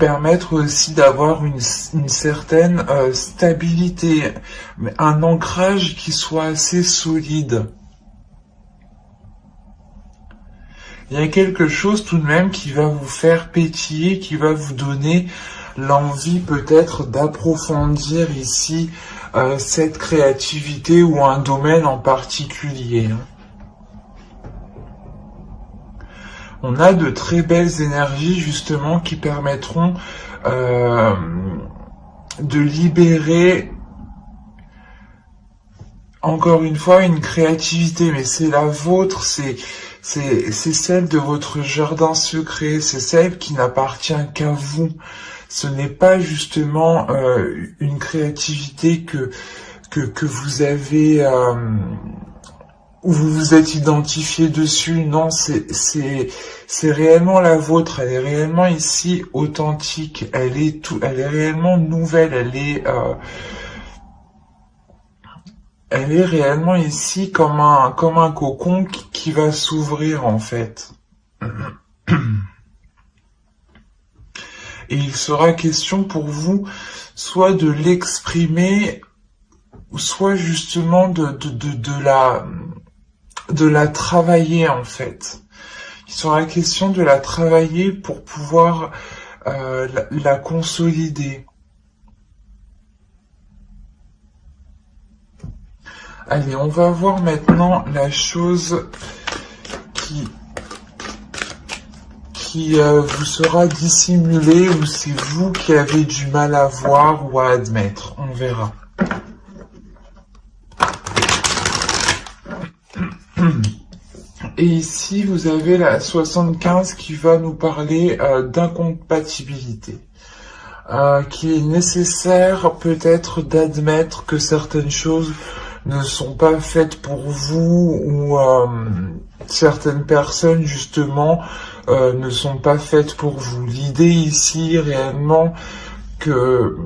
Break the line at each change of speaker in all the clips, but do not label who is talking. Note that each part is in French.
permettre aussi d'avoir une certaine stabilité, un ancrage qui soit assez solide. Il y a quelque chose tout de même qui va vous faire pétiller, qui va vous donner l'envie peut-être d'approfondir ici cette créativité ou un domaine en particulier. On a de très belles énergies justement qui permettront de libérer encore une fois une créativité, mais c'est la vôtre, c'est celle de votre jardin secret, c'est celle qui n'appartient qu'à vous. Ce n'est pas justement une créativité que vous avez où vous vous êtes identifié dessus. Non, c'est réellement la vôtre. Elle est réellement ici authentique. Elle est réellement nouvelle. Elle est réellement ici comme un cocon qui va s'ouvrir en fait. Et il sera question pour vous soit de l'exprimer, soit justement de la travailler en fait. Il sera question de la travailler pour pouvoir la consolider. Allez, on va voir maintenant la chose qui vous sera dissimulée ou c'est vous qui avez du mal à voir ou à admettre. On verra. Et ici, vous avez la 75 qui va nous parler d'incompatibilité. Qui est nécessaire peut-être d'admettre que certaines choses ne sont pas faites pour vous ou certaines personnes justement ne sont pas faites pour vous. L'idée ici réellement que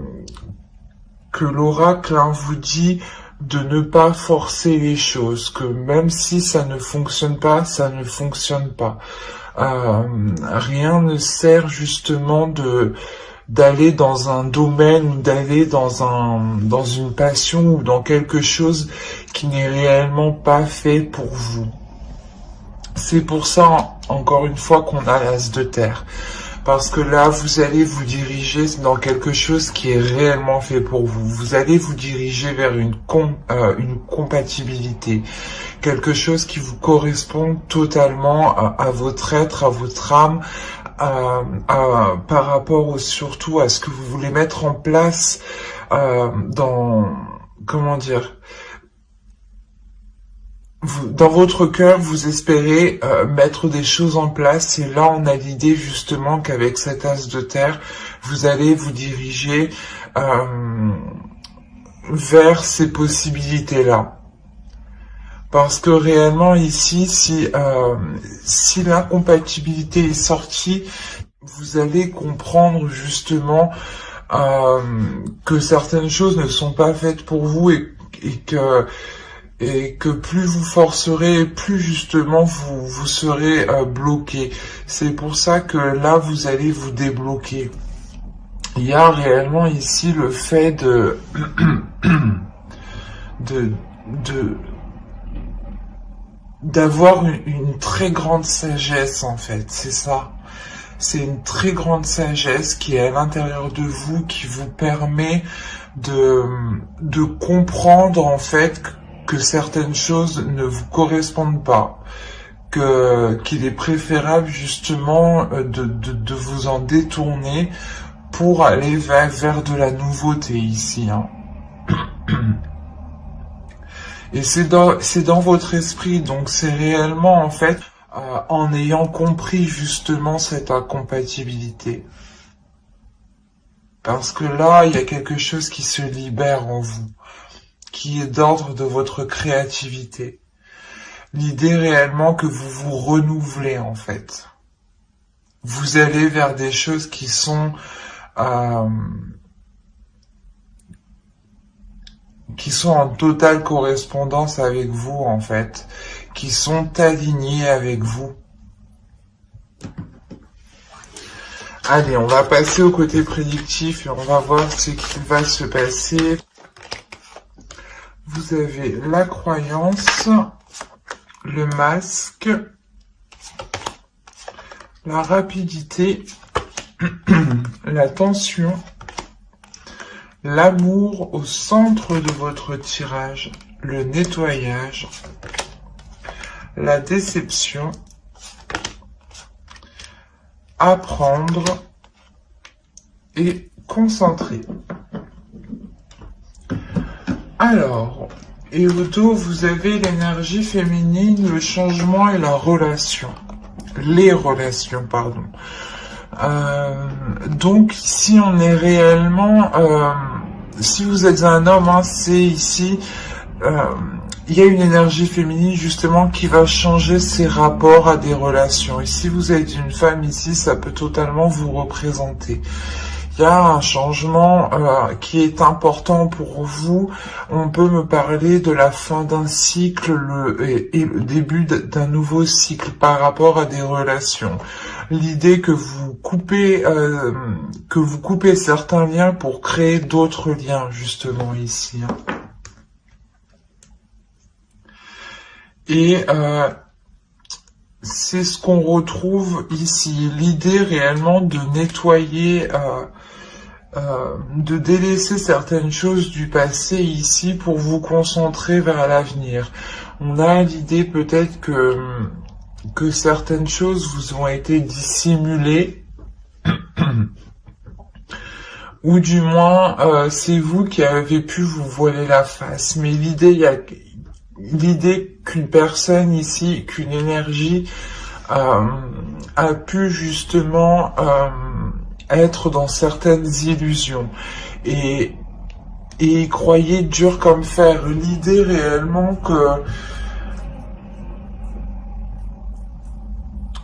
l'oracle vous dit de ne pas forcer les choses, que même si ça ne fonctionne pas, ça ne fonctionne pas. Rien ne sert justement d'aller dans un domaine ou d'aller dans une passion ou dans quelque chose qui n'est réellement pas fait pour vous. C'est pour ça, encore une fois, qu'on a l'as de terre. Parce que là, vous allez vous diriger dans quelque chose qui est réellement fait pour vous. Vous allez vous diriger vers une compatibilité. Quelque chose qui vous correspond totalement à votre être, à votre âme, par rapport surtout à ce que vous voulez mettre en place dans votre cœur, vous espérez mettre des choses en place et là on a l'idée justement qu'avec cet as de terre, vous allez vous diriger vers ces possibilités-là. Parce que réellement ici, si l'incompatibilité est sortie, vous allez comprendre justement que certaines choses ne sont pas faites pour vous et que plus vous forcerez, plus justement vous serez bloqué. C'est pour ça que là vous allez vous débloquer. Il y a réellement ici le fait d'avoir une très grande sagesse en fait, c'est ça. C'est une très grande sagesse qui est à l'intérieur de vous, qui vous permet de comprendre en fait que certaines choses ne vous correspondent pas, qu'il est préférable justement de vous en détourner pour aller vers de la nouveauté ici. Et c'est dans votre esprit, donc c'est réellement en fait en ayant compris justement cette incompatibilité. Parce que là, il y a quelque chose qui se libère en vous, qui est d'ordre de votre créativité. L'idée réellement que vous vous renouvelez en fait. Vous allez vers des choses qui sont en totale correspondance avec vous en fait, qui sont alignés avec vous. Allez, on va passer au côté prédictif et on va voir ce qui va se passer. Vous avez la croyance, le masque, la rapidité, la tension, l'amour au centre de votre tirage, le nettoyage, la déception, apprendre et concentrer. Alors, et au dos, vous avez l'énergie féminine, le changement et la relation. Les relations, pardon. Donc, ici, on est réellement... si vous êtes un homme, hein, c'est ici... il y a une énergie féminine justement qui va changer ses rapports à des relations. Et si vous êtes une femme ici, ça peut totalement vous représenter. Il y a un changement qui est important pour vous. On peut me parler de la fin d'un cycle et le début d'un nouveau cycle par rapport à des relations. L'idée que vous coupez certains liens pour créer d'autres liens justement ici. Hein. Et c'est ce qu'on retrouve ici, l'idée réellement de nettoyer, de délaisser certaines choses du passé ici pour vous concentrer vers l'avenir. On a l'idée peut-être que certaines choses vous ont été dissimulées, ou du moins c'est vous qui avez pu vous voiler la face. Mais l'idée qu'une personne ici, qu'une énergie a pu justement être dans certaines illusions et y croyez dur comme fer. L'idée réellement que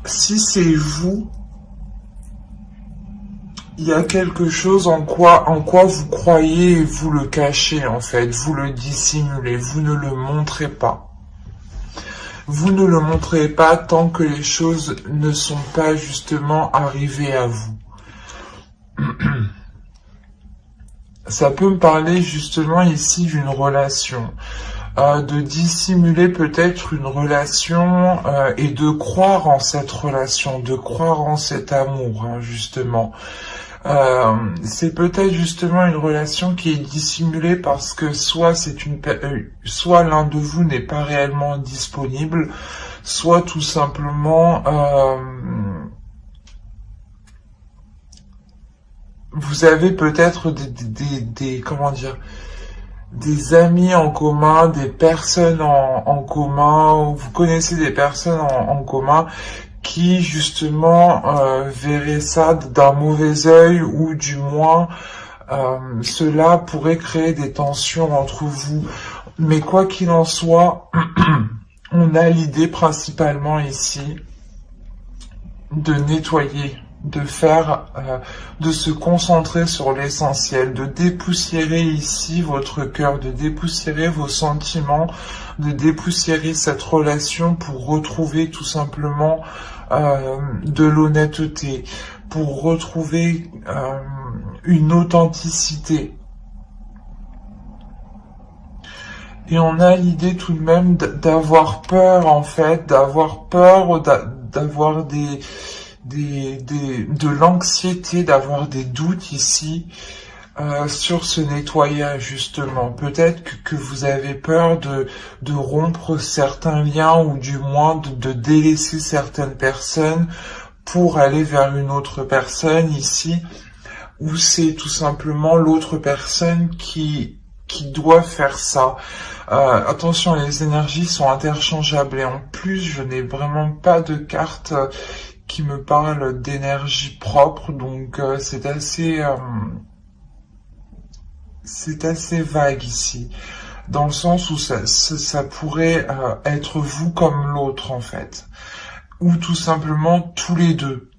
si c'est vous, il y a quelque chose en quoi vous croyez et vous le cachez en fait, vous le dissimulez, vous ne le montrez pas. Vous ne le montrez pas tant que les choses ne sont pas justement arrivées à vous. Ça peut me parler justement ici d'une relation, de dissimuler peut-être une relation et de croire en cette relation, de croire en cet amour, hein, justement. C'est peut-être justement une relation qui est dissimulée parce que soit soit l'un de vous n'est pas réellement disponible, soit tout simplement vous avez peut-être comment dire, des amis en commun, des personnes en commun, vous connaissez des personnes en commun qui justement verraient ça d'un mauvais œil, ou du moins cela pourrait créer des tensions entre vous. Mais quoi qu'il en soit, on a l'idée principalement ici de nettoyer, de faire, de se concentrer sur l'essentiel, de dépoussiérer ici votre cœur, de dépoussiérer vos sentiments, de dépoussiérer cette relation pour retrouver tout simplement de l'honnêteté, pour retrouver une authenticité. Et on a l'idée tout de même d'avoir peur en fait, d'avoir peur, d'avoir de l'anxiété, d'avoir des doutes ici sur ce nettoyage justement. Peut-être que vous avez peur de rompre certains liens, ou du moins de délaisser certaines personnes pour aller vers une autre personne ici, ou c'est tout simplement l'autre personne qui doit faire ça. Attention, les énergies sont interchangeables et en plus je n'ai vraiment pas de carte qui me parle d'énergie propre, donc c'est assez vague ici, dans le sens où ça pourrait être vous comme l'autre en fait, ou tout simplement tous les deux.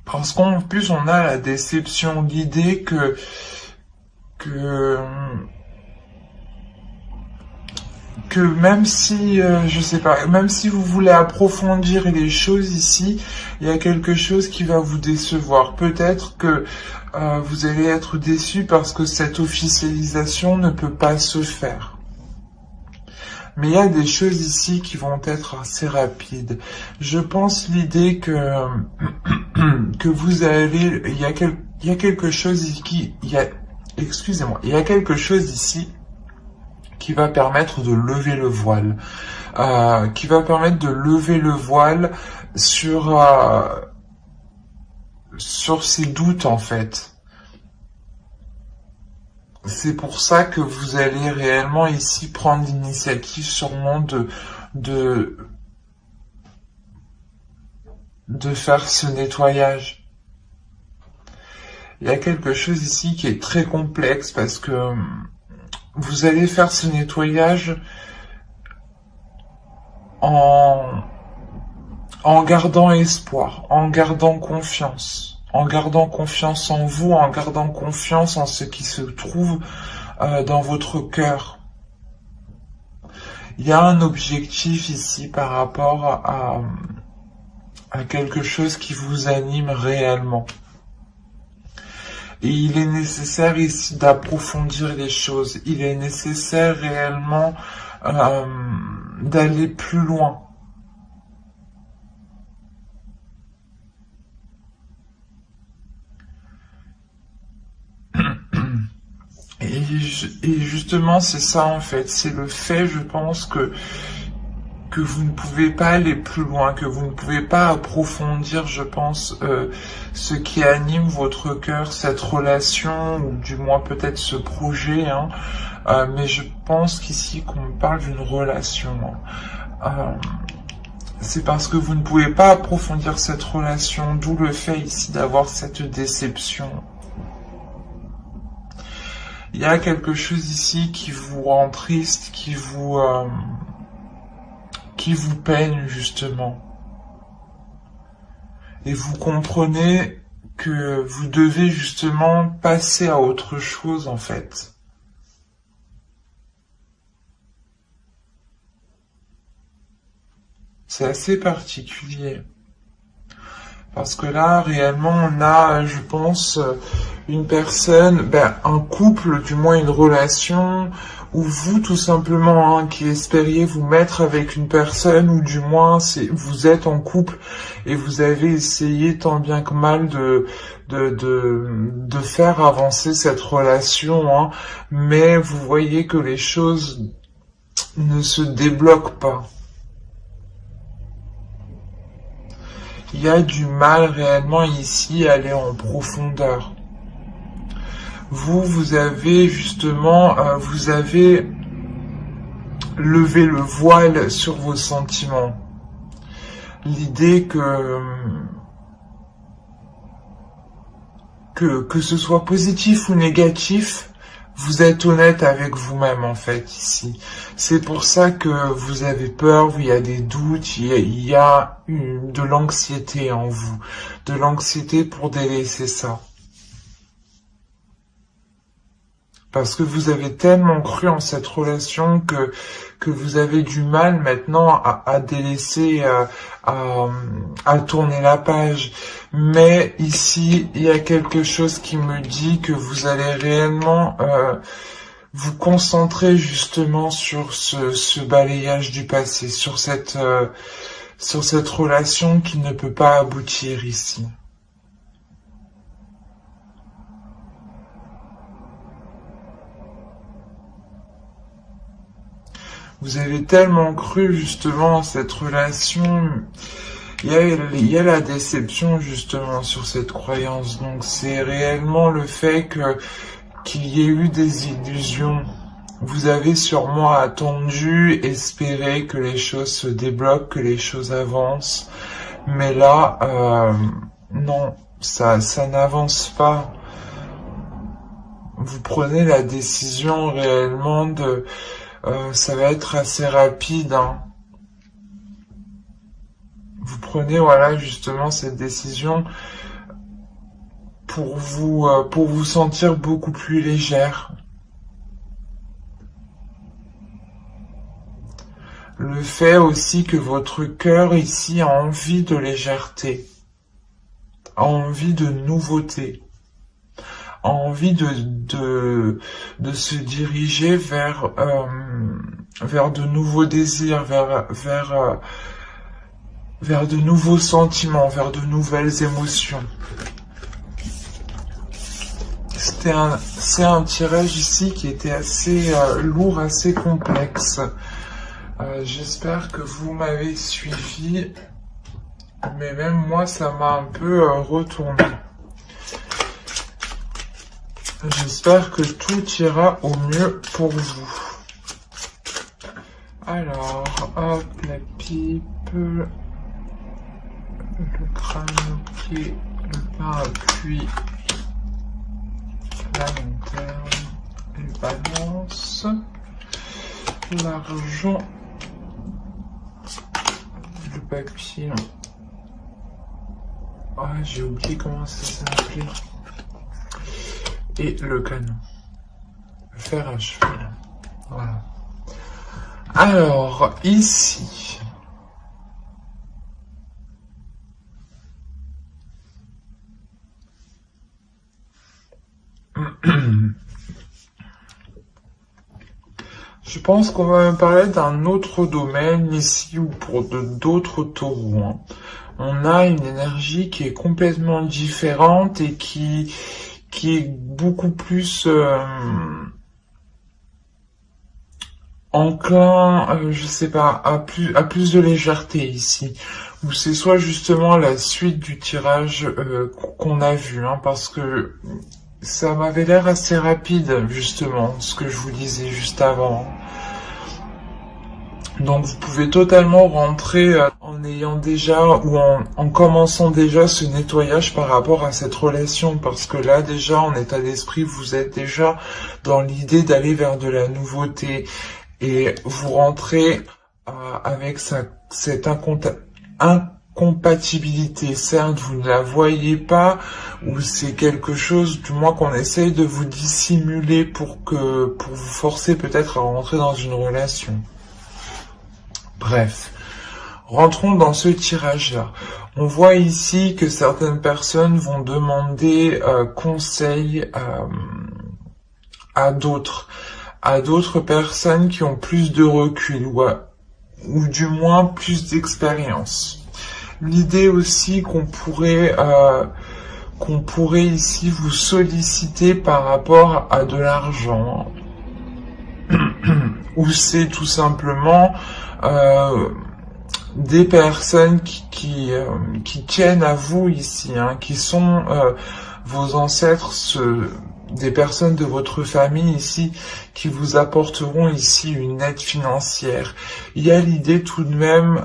Parce qu'en plus on a la déception, l'idée que que même si, je sais pas, même si vous voulez approfondir les choses ici, il y a quelque chose qui va vous décevoir. Peut-être que vous allez être déçu parce que cette officialisation ne peut pas se faire. Mais il y a des choses ici qui vont être assez rapides. Je pense l'idée que que vous allez, il y a quelque chose qui, excusez-moi, il y a quelque chose ici qui va permettre de lever le voile, qui va permettre de lever le voile sur ces doutes en fait. C'est pour ça que vous allez réellement ici prendre l'initiative sûrement de faire ce nettoyage. Il y a quelque chose ici qui est très complexe parce que vous allez faire ce nettoyage en gardant espoir, en gardant confiance en vous, en gardant confiance en ce qui se trouve dans votre cœur. Il y a un objectif ici par rapport à quelque chose qui vous anime réellement. Et il est nécessaire ici d'approfondir les choses. Il est nécessaire réellement d'aller plus loin. Et justement, c'est ça en fait. C'est le fait, je pense, que vous ne pouvez pas aller plus loin, que vous ne pouvez pas approfondir, je pense, ce qui anime votre cœur, cette relation, ou du moins peut-être ce projet, hein. Mais je pense qu'ici qu'on parle d'une relation. C'est parce que vous ne pouvez pas approfondir cette relation, d'où le fait ici d'avoir cette déception. Il y a quelque chose ici qui vous rend triste, qui vous peine justement. Et vous comprenez que vous devez justement passer à autre chose en fait. C'est assez particulier. Parce que là, réellement, on a, je pense, une personne, un couple, du moins une relation, ou vous, tout simplement, hein, qui espériez vous mettre avec une personne, ou du moins, vous êtes en couple, et vous avez essayé tant bien que mal de faire avancer cette relation, hein, mais vous voyez que les choses ne se débloquent pas. Il y a du mal réellement ici à aller en profondeur. Vous avez justement, vous avez levé le voile sur vos sentiments. L'idée que ce soit positif ou négatif, vous êtes honnête avec vous-même en fait ici. C'est pour ça que vous avez peur, il y a des doutes, il y a de l'anxiété en vous. De l'anxiété pour délaisser ça. Parce que vous avez tellement cru en cette relation que vous avez du mal maintenant à délaisser, à tourner la page. Mais ici, il y a quelque chose qui me dit que vous allez réellement vous concentrer justement sur ce balayage du passé, sur cette relation qui ne peut pas aboutir ici. Vous avez tellement cru justement en cette relation, il y a la déception justement sur cette croyance. Donc c'est réellement le fait qu'il y ait eu des illusions. Vous avez sûrement attendu, espéré que les choses se débloquent, que les choses avancent. Mais là, non, ça n'avance pas. Vous prenez la décision réellement ça va être assez rapide, hein. Vous prenez, voilà, justement cette décision pour vous sentir beaucoup plus légère. le fait aussi que votre cœur ici a envie de légèreté, a envie de nouveauté, a envie de se diriger vers de nouveaux désirs, vers de nouveaux sentiments, vers de nouvelles émotions. C'est un tirage ici qui était assez lourd, assez complexe. J'espère que vous m'avez suivi, mais même moi ça m'a un peu retourné. J'espère que tout ira au mieux pour vous. Alors, hop, la pipe, le crâne, ok, le parapluie, la lanterne, les balances, l'argent, le papier. Ah, j'ai oublié comment ça s'appelait. Et le canon. Le fer à cheval. Voilà. Alors, ici. Je pense qu'on va me parler d'un autre domaine ici ou pour d'autres taureaux. Hein. On a une énergie qui est complètement différente et qui est beaucoup plus enclin, je sais pas, à plus de légèreté ici. Ou c'est soit justement la suite du tirage qu'on a vu, hein, parce que ça m'avait l'air assez rapide, justement, ce que je vous disais juste avant. Donc vous pouvez totalement rentrer en ayant déjà ou en commençant déjà ce nettoyage par rapport à cette relation, parce que là déjà en état d'esprit vous êtes déjà dans l'idée d'aller vers de la nouveauté et vous rentrez avec cette incompatibilité. Certes vous ne la voyez pas ou c'est quelque chose du moins qu'on essaye de vous dissimuler pour vous forcer peut-être à rentrer dans une relation. Bref, rentrons dans ce tirage-là. On voit ici que certaines personnes vont demander conseil à d'autres personnes qui ont plus de recul ou du moins plus d'expérience. L'idée aussi qu'on pourrait ici vous solliciter par rapport à de l'argent, ou c'est tout simplement des personnes qui tiennent à vous ici, hein, qui sont vos ancêtres, des personnes de votre famille ici, qui vous apporteront ici une aide financière. Il y a l'idée tout de même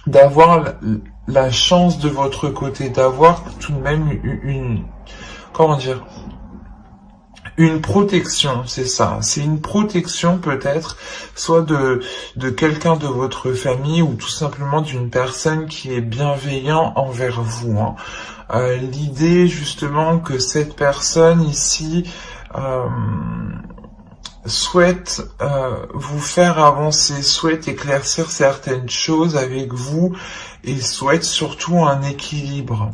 d'avoir la chance de votre côté, d'avoir tout de même une protection, c'est ça. C'est une protection peut-être, soit de quelqu'un de votre famille ou tout simplement d'une personne qui est bienveillant envers vous. Hein. L'idée justement que cette personne ici souhaite vous faire avancer, souhaite éclaircir certaines choses avec vous et souhaite surtout un équilibre.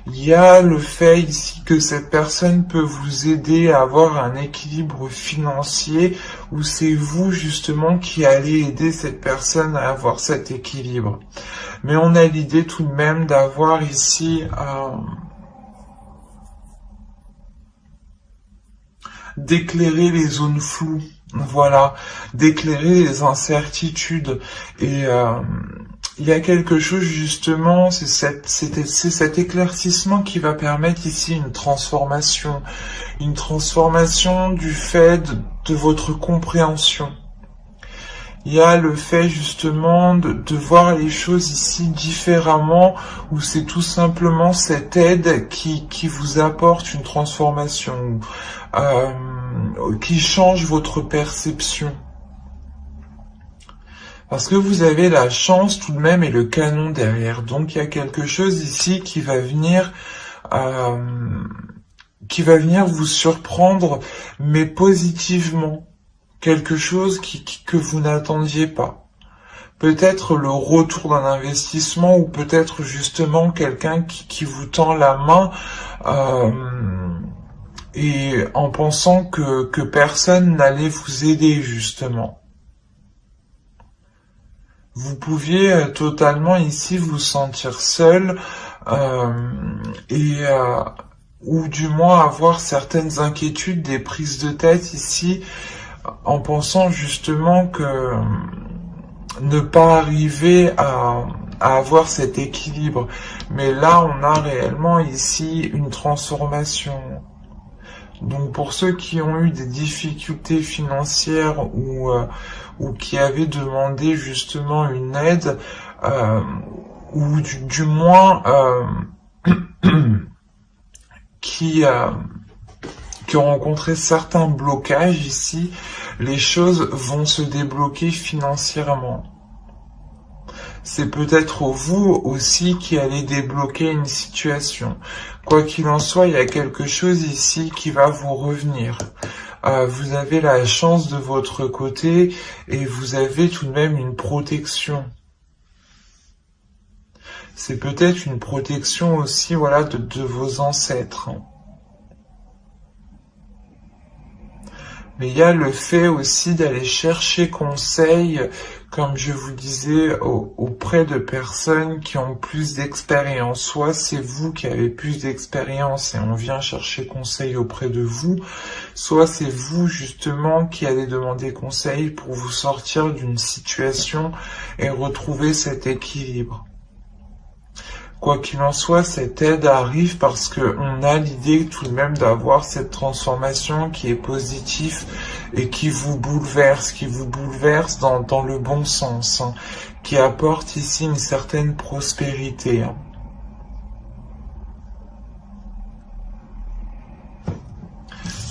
Il y a le fait ici que cette personne peut vous aider à avoir un équilibre financier ou c'est vous justement qui allez aider cette personne à avoir cet équilibre. Mais on a l'idée tout de même d'avoir ici d'éclairer les zones floues, voilà, d'éclairer les incertitudes et il y a quelque chose justement, c'est cet éclaircissement qui va permettre ici une transformation du fait de votre compréhension. Il y a le fait justement de voir les choses ici différemment, où c'est tout simplement cette aide qui vous apporte une transformation, qui change votre perception. Parce que vous avez la chance tout de même et le canon derrière. Donc il y a quelque chose ici qui va venir vous surprendre, mais positivement. quelque chose que vous n'attendiez pas. Peut-être le retour d'un investissement ou peut-être justement quelqu'un qui vous tend la main et en pensant que personne n'allait vous aider justement. Vous pouviez totalement ici vous sentir seul ou du moins avoir certaines inquiétudes, des prises de tête ici en pensant justement que ne pas arriver à avoir cet équilibre. Mais là, on a réellement ici une transformation. Donc pour ceux qui ont eu des difficultés financières ou qui avaient demandé justement une aide, ou du moins qui ont rencontré certains blocages ici, les choses vont se débloquer financièrement. C'est peut-être vous aussi qui allez débloquer une situation. Quoi qu'il en soit, il y a quelque chose ici qui va vous revenir. Vous avez la chance de votre côté et vous avez tout de même une protection. C'est peut-être une protection aussi, voilà, de vos ancêtres. Mais il y a le fait aussi d'aller chercher conseil, comme je vous disais, auprès de personnes qui ont plus d'expérience. Soit c'est vous qui avez plus d'expérience et on vient chercher conseil auprès de vous, soit c'est vous justement qui allez demander conseil pour vous sortir d'une situation et retrouver cet équilibre. Quoi qu'il en soit, cette aide arrive parce que on a l'idée tout de même d'avoir cette transformation qui est positive et qui vous bouleverse dans le bon sens, hein, qui apporte ici une certaine prospérité. Hein.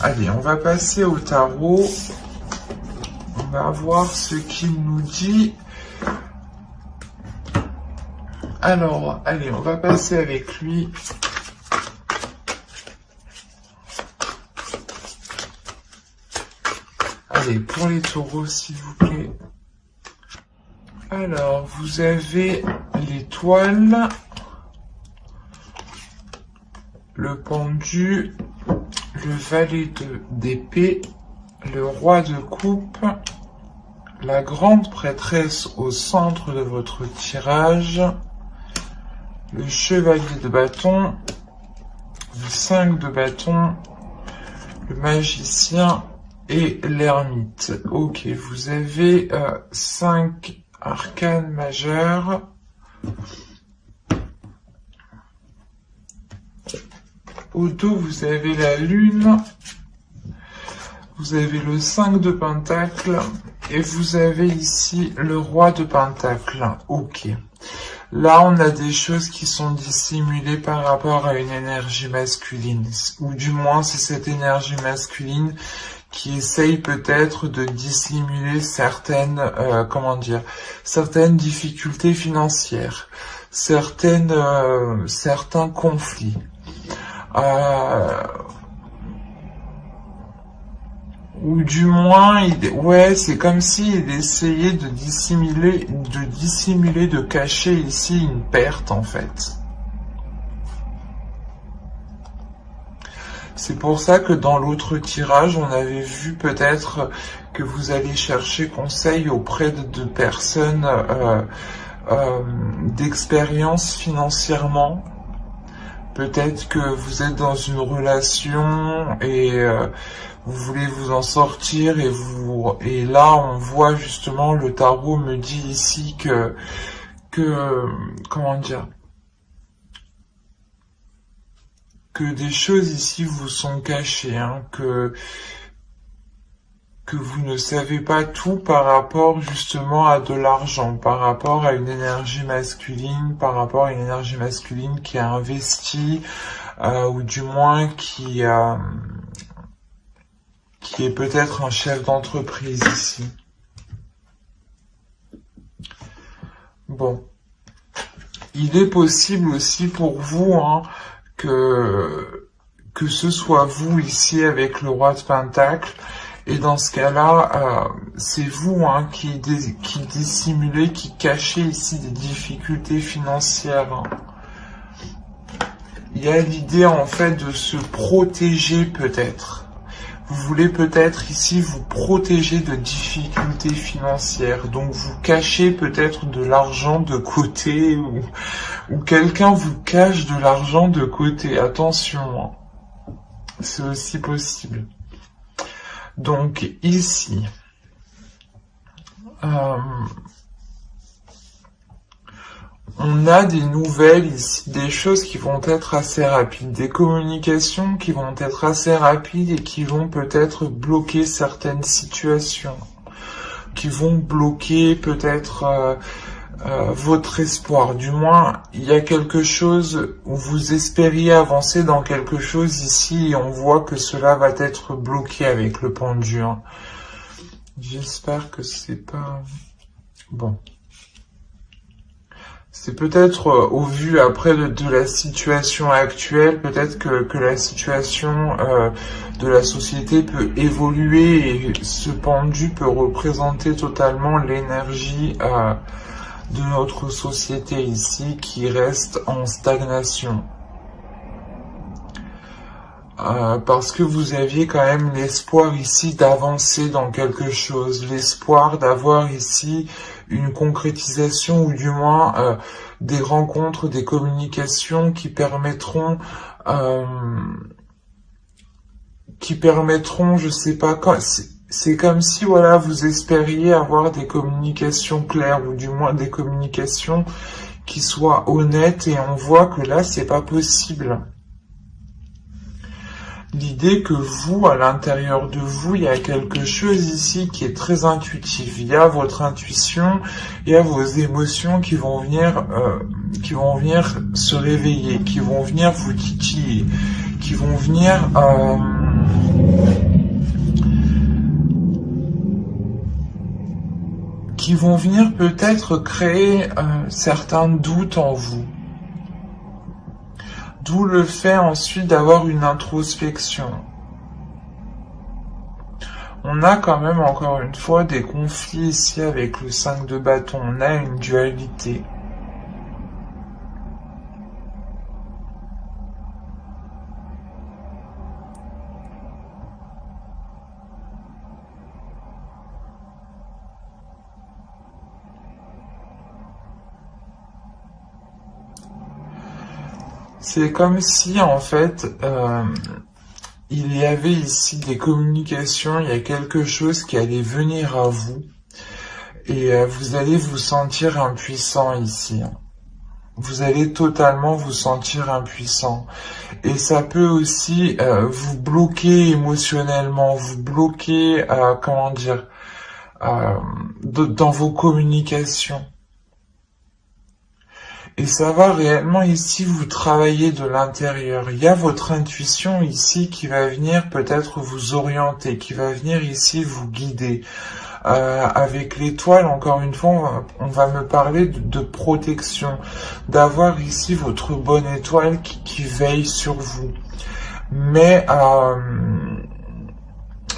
Allez, on va passer au tarot. On va voir ce qu'il nous dit. Alors, allez, on va passer avec lui. Allez, pour les taureaux, s'il vous plaît. Alors, vous avez l'étoile, le pendu, le valet d'épée, le roi de coupe, la grande prêtresse au centre de votre tirage, le chevalier de bâton, le 5 de bâton, le magicien et l'ermite. Ok, vous avez 5 arcanes majeures. Au dos, vous avez la lune, vous avez le 5 de pentacle et vous avez ici le roi de pentacle. Ok. Là, on a des choses qui sont dissimulées par rapport à une énergie masculine. Ou du moins, c'est cette énergie masculine qui essaye peut-être de dissimuler certaines, certaines difficultés financières, certains conflits. Ou du moins, c'est comme s'il essayait de dissimuler, de cacher ici une perte en fait. C'est pour ça que dans l'autre tirage, on avait vu peut-être que vous allez chercher conseil auprès de personnes d'expérience financièrement. Peut-être que vous êtes dans une relation et vous voulez vous en sortir et là on voit justement le tarot me dit ici que des choses ici vous sont cachées, hein, que vous ne savez pas tout par rapport justement à de l'argent, par rapport à une énergie masculine, qui a investi, ou du moins qui est peut-être un chef d'entreprise ici. Bon. Il est possible aussi pour vous, hein, que ce soit vous ici avec le roi de Pentacle Et dans ce cas-là, c'est vous hein, qui dissimulez, qui cachez ici des difficultés financières. Hein. Il y a l'idée en fait de se protéger peut-être. Vous voulez peut-être ici vous protéger de difficultés financières. Donc vous cachez peut-être de l'argent de côté ou quelqu'un vous cache de l'argent de côté. Attention, hein. C'est aussi possible. Donc ici, on a des nouvelles ici, des choses qui vont être assez rapides, des communications qui vont être assez rapides et qui vont peut-être bloquer certaines situations, qui vont bloquer peut-être votre espoir. Du moins, il y a quelque chose où vous espériez avancer dans quelque chose ici et on voit que cela va être bloqué avec le pendu. Hein. J'espère que c'est pas... Bon. C'est peut-être au vu après de la situation actuelle, peut-être que la situation de la société peut évoluer et ce pendu peut représenter totalement l'énergie de notre société ici qui reste en stagnation. Parce que vous aviez quand même l'espoir ici d'avancer dans quelque chose, l'espoir d'avoir ici une concrétisation ou du moins des rencontres, des communications qui permettront, je sais pas, c'est comme si voilà vous espériez avoir des communications claires ou du moins des communications qui soient honnêtes et on voit que là c'est pas possible. L'idée que vous, à l'intérieur de vous, il y a quelque chose ici qui est très intuitif. Il y a votre intuition, il y a vos émotions qui vont venir se réveiller, qui vont venir vous titiller, qui vont venir peut-être créer certains doutes en vous. D'où le fait ensuite d'avoir une introspection. On a quand même encore une fois des conflits ici avec le 5 de bâton. On a une dualité. C'est comme si, en fait, il y avait ici des communications, il y a quelque chose qui allait venir à vous, et vous allez vous sentir impuissant ici. Vous allez totalement vous sentir impuissant. Et ça peut aussi vous bloquer émotionnellement, vous bloquer, dans vos communications. Et ça va réellement ici vous travailler de l'intérieur. Il y a votre intuition ici qui va venir peut-être vous orienter, qui va venir ici vous guider. Avec l'étoile, encore une fois, on va me parler de protection, d'avoir ici votre bonne étoile qui veille sur vous. Mais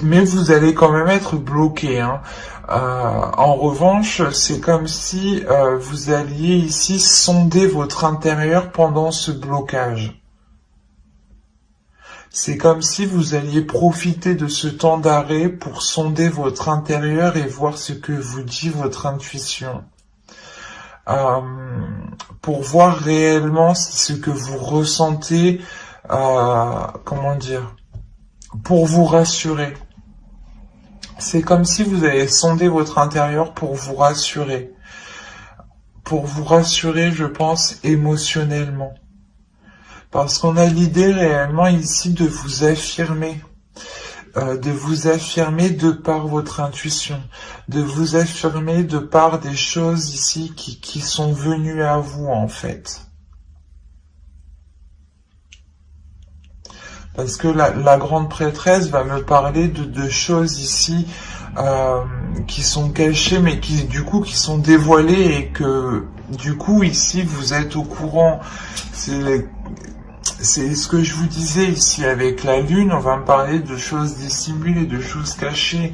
vous allez quand même être bloqué, hein. En revanche, c'est comme si vous alliez ici sonder votre intérieur pendant ce blocage. C'est comme si vous alliez profiter de ce temps d'arrêt pour sonder votre intérieur et voir ce que vous dit votre intuition. Pour voir réellement si ce que vous ressentez, pour vous rassurer. C'est comme si vous avez sondé votre intérieur pour vous rassurer. Pour vous rassurer, je pense, émotionnellement. Parce qu'on a l'idée réellement ici de vous affirmer. De par votre intuition. De vous affirmer de par des choses ici qui sont venues à vous, en fait. Parce que la grande prêtresse va me parler de choses ici qui sont cachées, mais qui sont dévoilées et que du coup ici vous êtes au courant. c'est ce que je vous disais ici avec la lune, on va me parler de choses dissimulées, de choses cachées.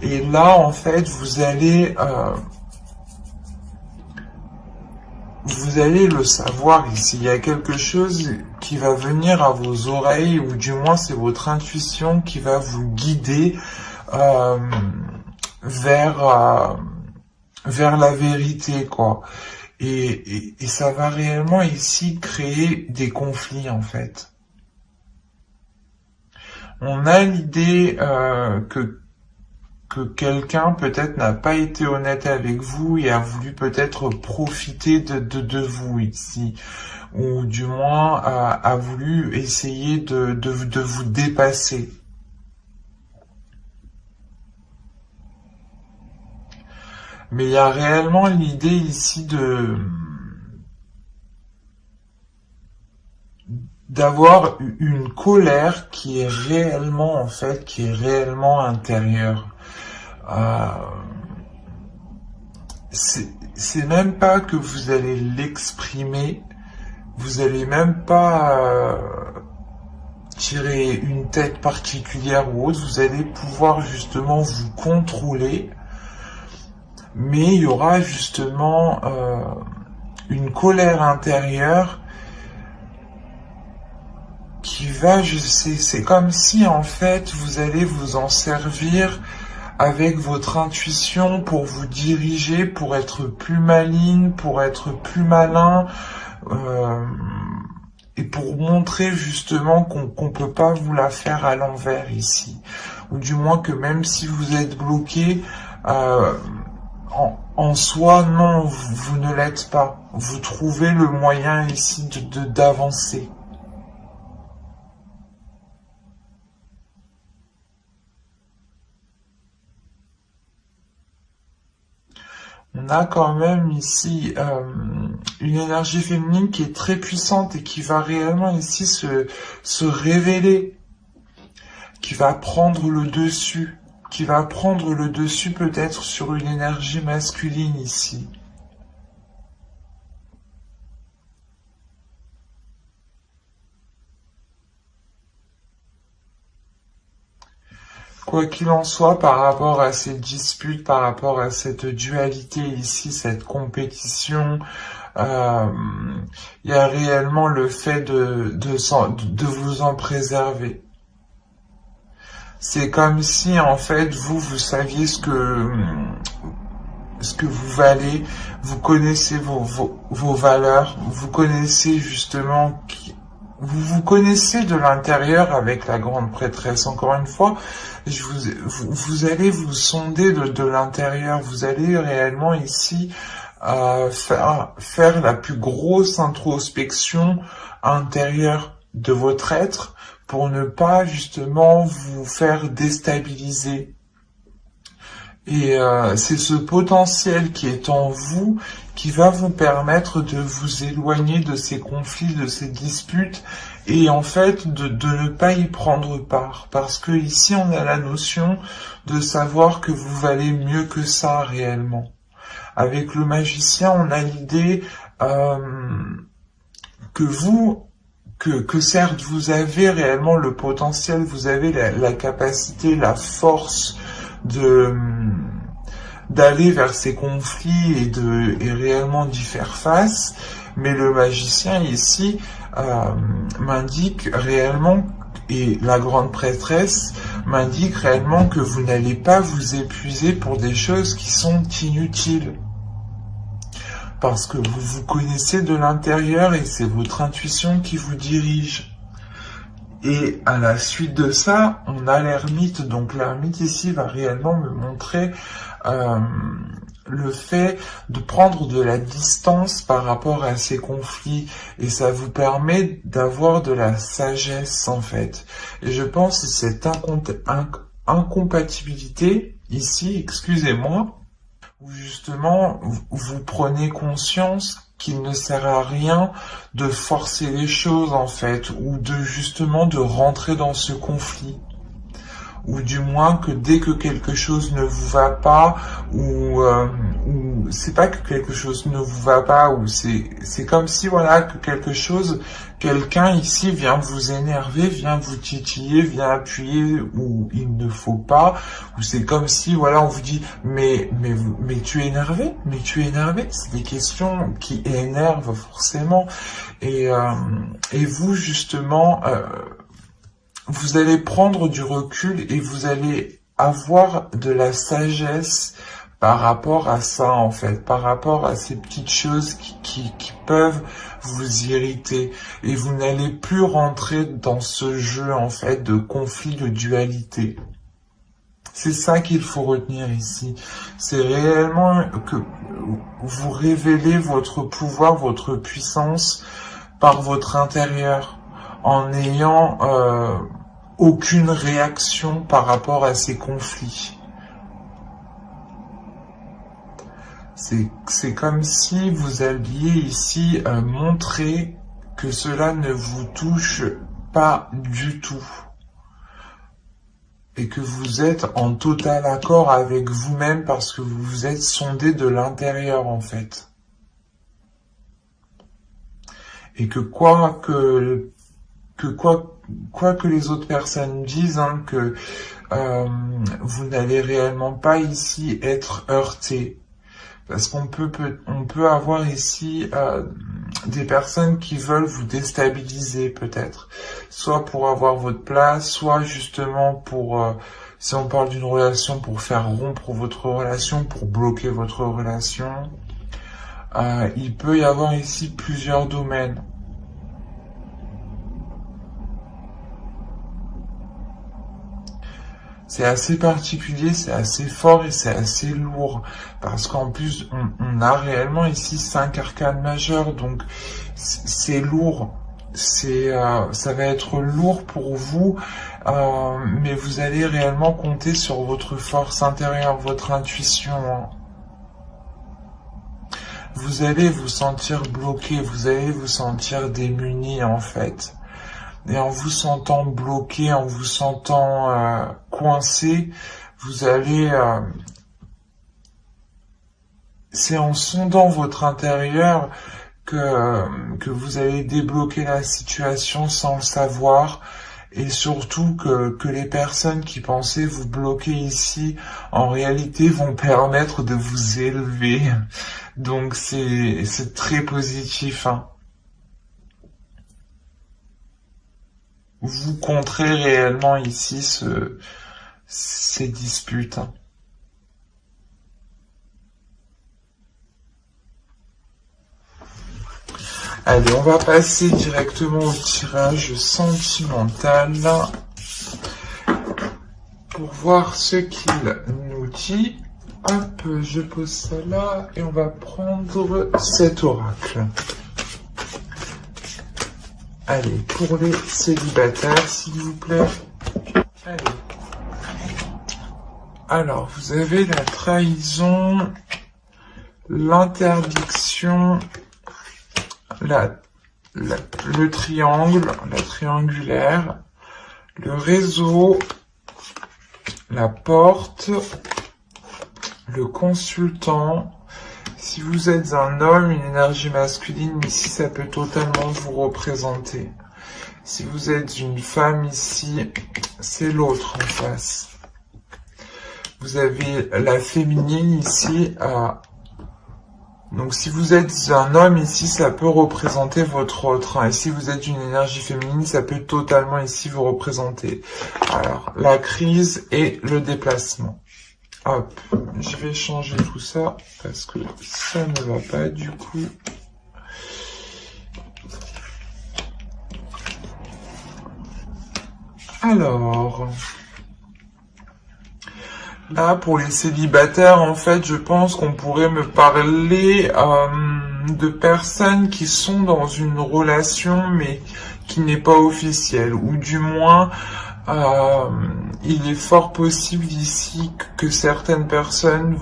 Et là, en fait, vous allez le savoir ici. Il y a quelque chose qui va venir à vos oreilles, ou du moins c'est votre intuition qui va vous guider vers la vérité, quoi. Et ça va réellement ici créer des conflits, en fait. On a l'idée que quelqu'un peut-être n'a pas été honnête avec vous et a voulu peut-être profiter de vous ici, ou du moins a voulu essayer de vous dépasser. Mais il y a réellement l'idée ici d'avoir une colère qui est réellement, en fait, qui est réellement intérieure. C'est même pas que vous allez l'exprimer, vous allez même pas tirer une tête particulière ou autre, vous allez pouvoir justement vous contrôler, mais il y aura justement une colère intérieure qui va, c'est comme si en fait vous allez vous en servir avec votre intuition pour vous diriger, pour être plus maligne, pour être plus malin, et pour montrer justement qu'on peut pas vous la faire à l'envers ici, ou du moins que même si vous êtes bloqué, en soi, non, vous ne l'êtes pas. Vous trouvez le moyen ici d'avancer. On a quand même ici une énergie féminine qui est très puissante et qui va réellement ici se révéler, qui va prendre le dessus, peut-être sur une énergie masculine ici. Quoi qu'il en soit, par rapport à ces disputes, par rapport à cette dualité ici, cette compétition, il y a réellement le fait de vous en préserver. C'est comme si, en fait, vous saviez ce que vous valez, vous connaissez vos valeurs, vous connaissez justement vous connaissez de l'intérieur avec la grande prêtresse. Encore une fois, vous allez vous sonder de l'intérieur. Vous allez réellement ici faire la plus grosse introspection intérieure de votre être pour ne pas justement vous faire déstabiliser. Et c'est ce potentiel qui est en vous qui va vous permettre de vous éloigner de ces conflits, de ces disputes, et en fait de ne pas y prendre part. Parce que ici on a la notion de savoir que vous valez mieux que ça réellement. Avec le magicien, on a l'idée que certes vous avez réellement le potentiel, vous avez la capacité, la force d'aller vers ces conflits et réellement d'y faire face, mais le magicien ici m'indique réellement, et la grande prêtresse m'indique réellement que vous n'allez pas vous épuiser pour des choses qui sont inutiles. Parce que vous vous connaissez de l'intérieur et c'est votre intuition qui vous dirige. Et à la suite de ça, on a l'ermite. Donc l'ermite ici va réellement me montrer le fait de prendre de la distance par rapport à ces conflits. Et ça vous permet d'avoir de la sagesse en fait. Et je pense que cette incompatibilité ici, excusez-moi, où justement vous prenez conscience qu'il ne sert à rien de forcer les choses en fait, ou de rentrer dans ce conflit, ou du moins que dès que quelque chose ne vous va pas, ou c'est pas que quelque chose ne vous va pas, ou c'est comme si, voilà, que quelqu'un ici vient vous énerver, vient vous titiller, vient appuyer où il ne faut pas, ou c'est comme si, voilà, on vous dit, mais tu es énervé, c'est des questions qui énervent forcément, et vous, justement, vous allez prendre du recul et vous allez avoir de la sagesse par rapport à ça, en fait, par rapport à ces petites choses qui peuvent vous irriter. Et vous n'allez plus rentrer dans ce jeu, en fait, de conflit, de dualité. C'est ça qu'il faut retenir ici. C'est réellement que vous révélez votre pouvoir, votre puissance par votre intérieur, en n'ayant aucune réaction par rapport à ces conflits. C'est comme si vous alliez ici montrer que cela ne vous touche pas du tout. Et que vous êtes en total accord avec vous-même parce que vous vous êtes sondé de l'intérieur, en fait. Et que quoi que les autres personnes disent, hein, que vous n'allez réellement pas ici être heurté. Parce qu'on peut avoir ici des personnes qui veulent vous déstabiliser peut-être. Soit pour avoir votre place, soit justement pour, si on parle d'une relation, pour faire rompre votre relation, pour bloquer votre relation. Il peut y avoir ici plusieurs domaines. C'est assez particulier, c'est assez fort et c'est assez lourd. Parce qu'en plus, on a réellement ici 5 arcanes majeures. Donc, c'est lourd. Ça va être lourd pour vous. Mais vous allez réellement compter sur votre force intérieure, votre intuition. Hein. Vous allez vous sentir bloqué, vous allez vous sentir démuni en fait. Et en vous sentant bloqué, en vous sentant coincé, vous allez... c'est en sondant votre intérieur que vous allez débloquer la situation sans le savoir. Et surtout que les personnes qui pensaient vous bloquer ici, en réalité, vont permettre de vous élever. Donc c'est très positif, hein. Vous contrez réellement ici ces disputes. Hein. Allez, on va passer directement au tirage sentimental pour voir ce qu'il nous dit. Hop, je pose ça là et on va prendre cet oracle. Allez, pour les célibataires, s'il vous plaît. Allez. Alors, vous avez la trahison, l'interdiction, le triangle, la triangulaire, le réseau, la porte, le consultant. Si vous êtes un homme, une énergie masculine, ici, ça peut totalement vous représenter. Si vous êtes une femme, ici, c'est l'autre en face. Vous avez la féminine, ici. Donc, si vous êtes un homme, ici, ça peut représenter votre autre. Hein. Et si vous êtes une énergie féminine, ça peut totalement, ici, vous représenter. Alors, la crise et le déplacement. Hop, je vais changer tout ça parce que ça ne va pas du coup. Alors, là pour les célibataires, en fait, je pense qu'on pourrait me parler de personnes qui sont dans une relation mais qui n'est pas officielle, ou du moins... il est fort possible ici que certaines personnes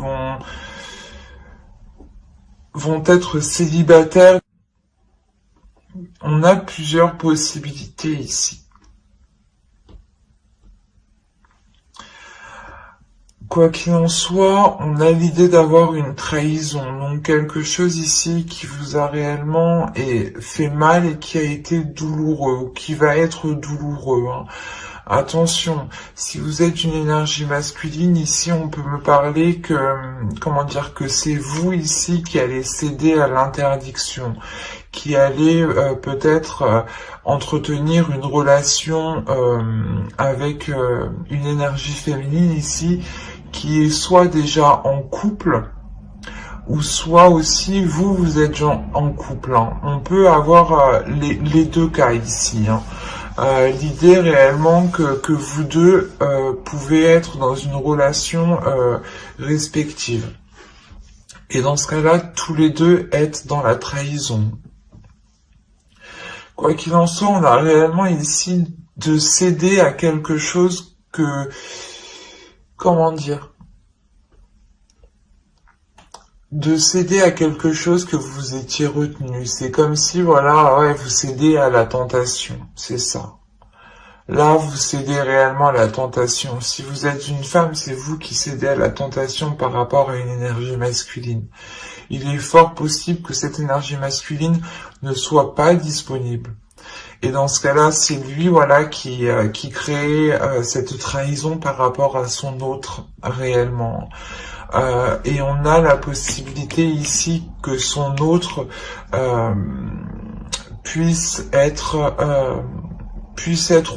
vont être célibataires. On a plusieurs possibilités ici. Quoi qu'il en soit, on a l'idée d'avoir une trahison, donc quelque chose ici qui vous a réellement fait mal et qui a été douloureux, ou qui va être douloureux, hein. Attention, si vous êtes une énergie masculine, ici on peut me parler que, comment dire, que c'est vous ici qui allez céder à l'interdiction, qui allez peut-être entretenir une relation avec une énergie féminine ici, qui est soit déjà en couple, ou soit aussi vous êtes en couple, hein. On peut avoir les deux cas ici, hein. L'idée réellement que vous deux pouvez être dans une relation respective. Et dans ce cas-là, tous les deux êtes dans la trahison. Quoi qu'il en soit, on a réellement ici de céder à quelque chose que, comment dire, de céder à quelque chose que vous étiez retenu. C'est comme si, voilà, ouais, vous cédez à la tentation, c'est ça. Là, vous cédez réellement à la tentation. Si vous êtes une femme, c'est vous qui cédez à la tentation par rapport à une énergie masculine. Il est fort possible que cette énergie masculine ne soit pas disponible. Et dans ce cas-là, c'est lui, voilà, qui crée cette trahison par rapport à son autre réellement. Et on a la possibilité ici que son autre puisse être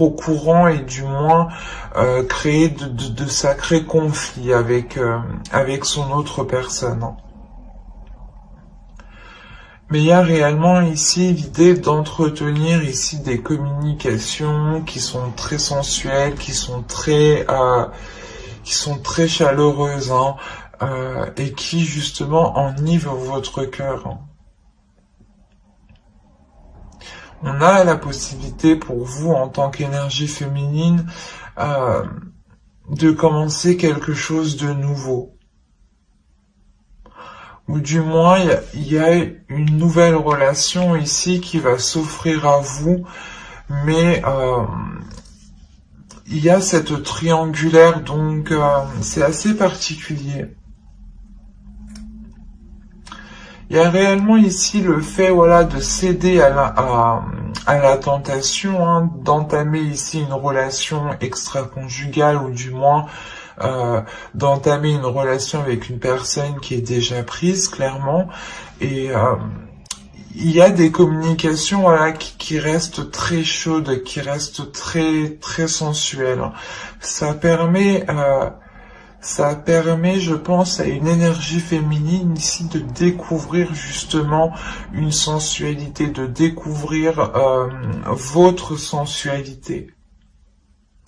au courant et du moins créer de sacrés conflits avec son autre personne. Mais il y a réellement ici l'idée d'entretenir ici des communications qui sont très sensuelles, qui sont très chaleureuses, hein, et qui justement enivrent votre cœur, hein. On a la possibilité pour vous, en tant qu'énergie féminine, de commencer quelque chose de nouveau. Ou du moins, il y a une nouvelle relation ici qui va s'offrir à vous, mais il y a cette triangulaire, donc c'est assez particulier. Il y a réellement ici le fait, voilà, de céder à la tentation, hein, d'entamer ici une relation extra-conjugale ou du moins d'entamer une relation avec une personne qui est déjà prise, clairement. Et il y a des communications, voilà, qui restent très chaudes, qui restent très très sensuelles. Ça permet, je pense, à une énergie féminine ici de découvrir justement une sensualité, de découvrir votre sensualité,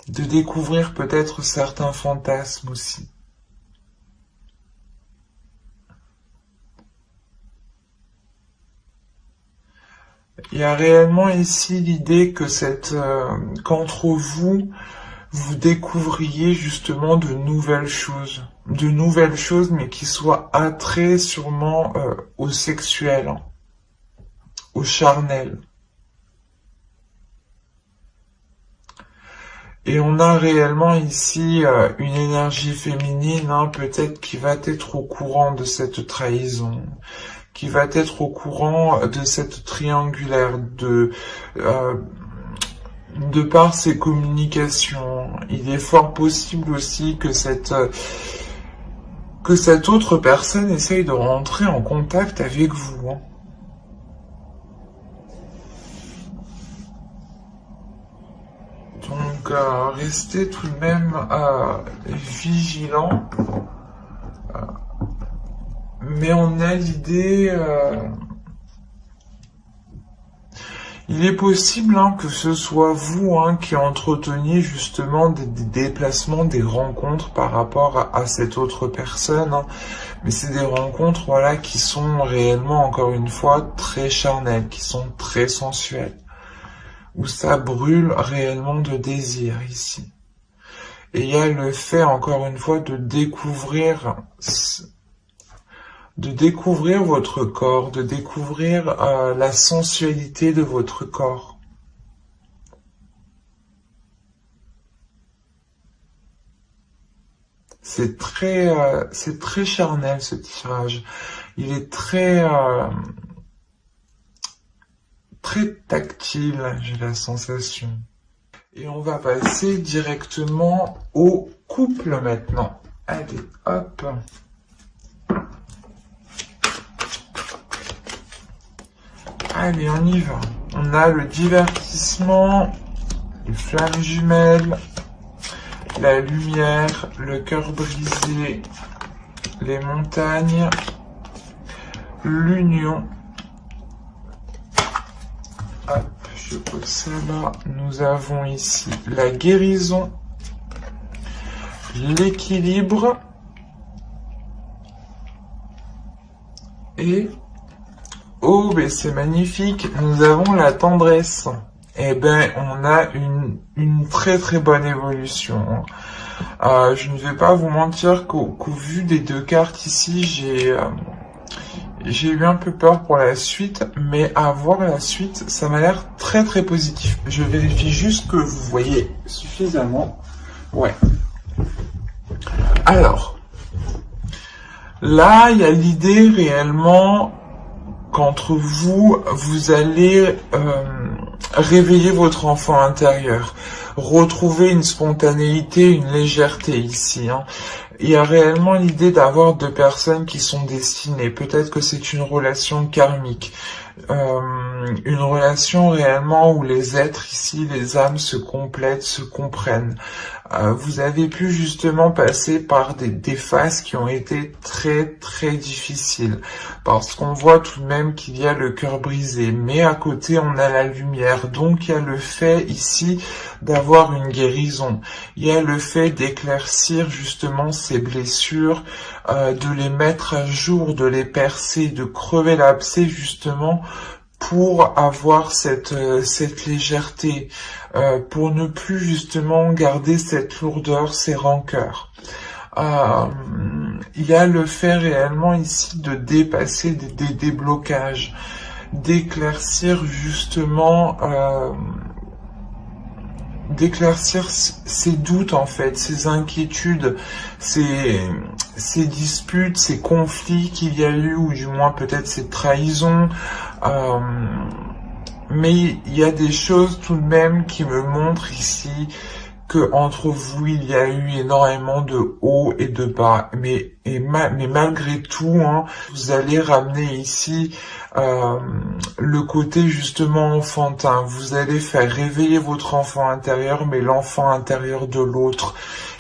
de découvrir peut-être certains fantasmes aussi. Il y a réellement ici l'idée que qu'entre vous, vous découvriez justement de nouvelles choses, mais qui soient attraits sûrement au sexuel, hein, au charnel. Et on a réellement ici une énergie féminine, hein, peut-être qui va être au courant de cette trahison, qui va être au courant de cette triangulaire, de par ses communications. Il est fort possible aussi que cette autre personne essaye de rentrer en contact avec vous, hein. Donc restez tout de même vigilant. Mais on a l'idée... il est possible, hein, que ce soit vous, hein, qui entreteniez justement des déplacements, des rencontres par rapport à cette autre personne, hein. Mais c'est des rencontres, voilà, qui sont réellement, encore une fois, très charnelles, qui sont très sensuelles, où ça brûle réellement de désir ici. Et il y a le fait, encore une fois, de découvrir votre corps, de découvrir la sensualité de votre corps. C'est très charnel ce tirage. Il est très tactile, j'ai la sensation. Et on va passer directement au couple maintenant. Allez, hop. Allez, on y va. On a le divertissement, les flammes jumelles, la lumière, le cœur brisé, les montagnes, l'union. Hop, je pose ça là. Nous avons ici la guérison, l'équilibre et... oh, ben c'est magnifique, nous avons la tendresse. Eh ben, on a une très très bonne évolution. Je ne vais pas vous mentir qu'au vu des deux cartes ici, j'ai eu un peu peur pour la suite, mais à voir la suite, ça m'a l'air très très positif. Je vérifie juste que vous voyez suffisamment. Ouais. Alors, là, il y a l'idée réellement qu'entre vous, vous allez réveiller votre enfant intérieur, retrouver une spontanéité, une légèreté ici. Il y a réellement l'idée d'avoir deux personnes qui sont destinées. Peut-être que c'est une relation karmique, une relation réellement où les êtres ici, les âmes se complètent, se comprennent. Vous avez pu justement passer par des phases qui ont été très très difficiles, parce qu'on voit tout de même qu'il y a le cœur brisé, mais à côté on a la lumière, donc il y a le fait ici d'avoir une guérison, il y a le fait d'éclaircir justement ces blessures, de les mettre à jour, de les percer, de crever l'abcès justement, pour avoir cette légèreté, pour ne plus justement garder cette lourdeur, ces rancœurs. Il y a le fait réellement ici de dépasser des blocages, d'éclaircir justement, d'éclaircir ces doutes en fait, ces inquiétudes, ces disputes, ces conflits qu'il y a eu, ou du moins peut-être ces trahisons. Mais il y a des choses tout de même qui me montrent ici que entre vous il y a eu énormément de hauts et de bas, mais malgré tout, vous allez ramener ici le côté justement enfantin. Vous allez faire réveiller votre enfant intérieur, mais l'enfant intérieur de l'autre.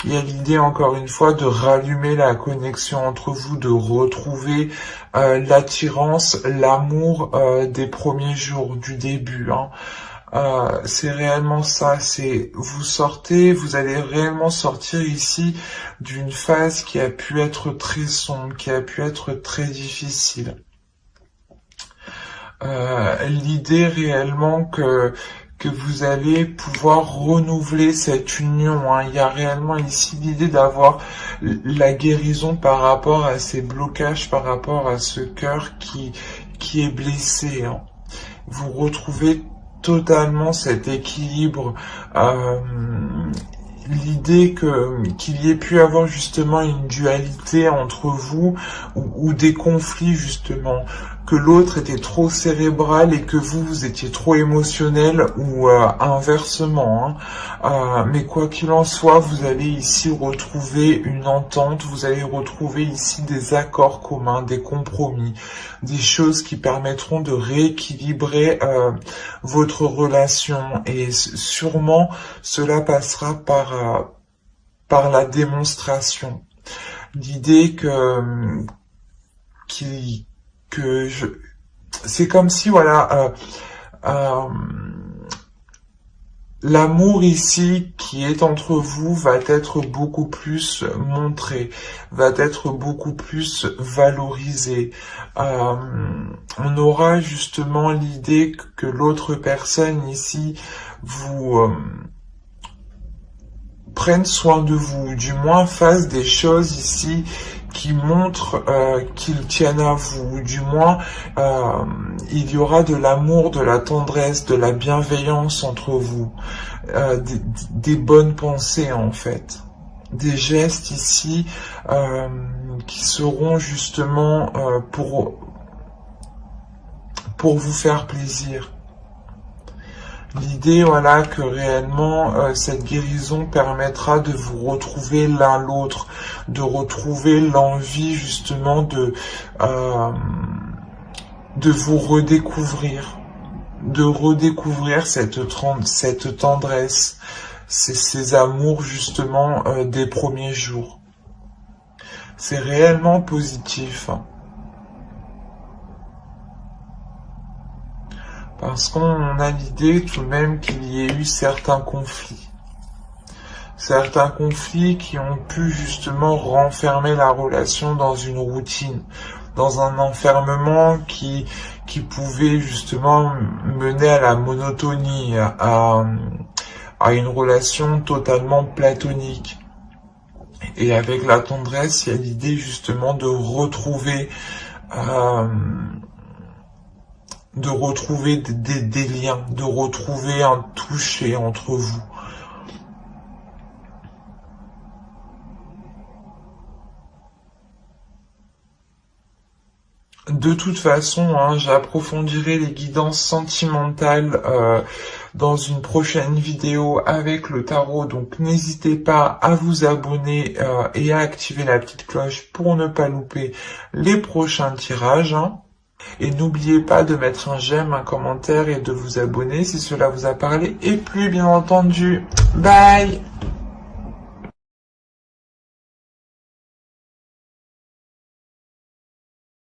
Il y a l'idée encore une fois de rallumer la connexion entre vous, de retrouver l'attirance, l'amour des premiers jours, du début. C'est réellement ça, vous allez réellement sortir ici d'une phase qui a pu être très sombre, qui a pu être très difficile. L'idée réellement que vous allez pouvoir renouveler cette union. Il y a réellement ici l'idée d'avoir la guérison par rapport à ces blocages, par rapport à ce cœur qui est blessé. Vous retrouvez totalement cet équilibre, l'idée qu'il y ait pu avoir justement une dualité entre vous, ou des conflits justement, que l'autre était trop cérébral et que vous étiez trop émotionnel, ou inversement. Mais quoi qu'il en soit, vous allez ici retrouver une entente, vous allez retrouver ici des accords communs, des compromis, des choses qui permettront de rééquilibrer votre relation, et sûrement cela passera par la démonstration. L'idée c'est comme si voilà, l'amour ici qui est entre vous va être beaucoup plus montré, va être beaucoup plus valorisé. On aura justement l'idée que l'autre personne ici vous prenne soin de vous, du moins fasse des choses ici qui montrent qu'ils tiennent à vous, du moins il y aura de l'amour, de la tendresse, de la bienveillance entre vous, des bonnes pensées en fait. des gestes ici qui seront justement pour vous faire plaisir. L'idée, voilà, que réellement cette guérison permettra de vous retrouver l'un l'autre, de retrouver l'envie justement de vous redécouvrir, de redécouvrir cette tendresse, ces amours justement des premiers jours. C'est réellement positif. Parce qu'on a l'idée tout de même qu'il y ait eu certains conflits. Certains conflits qui ont pu justement renfermer la relation dans une routine, dans un enfermement qui pouvait justement mener à la monotonie, à une relation totalement platonique. Et avec la tendresse, il y a l'idée justement de retrouver des liens, de retrouver un toucher entre vous. De toute façon, j'approfondirai les guidances sentimentales dans une prochaine vidéo avec le tarot, donc n'hésitez pas à vous abonner et à activer la petite cloche pour ne pas louper les prochains tirages. Et n'oubliez pas de mettre un j'aime, un commentaire et de vous abonner si cela vous a parlé et plu, bien entendu. Bye!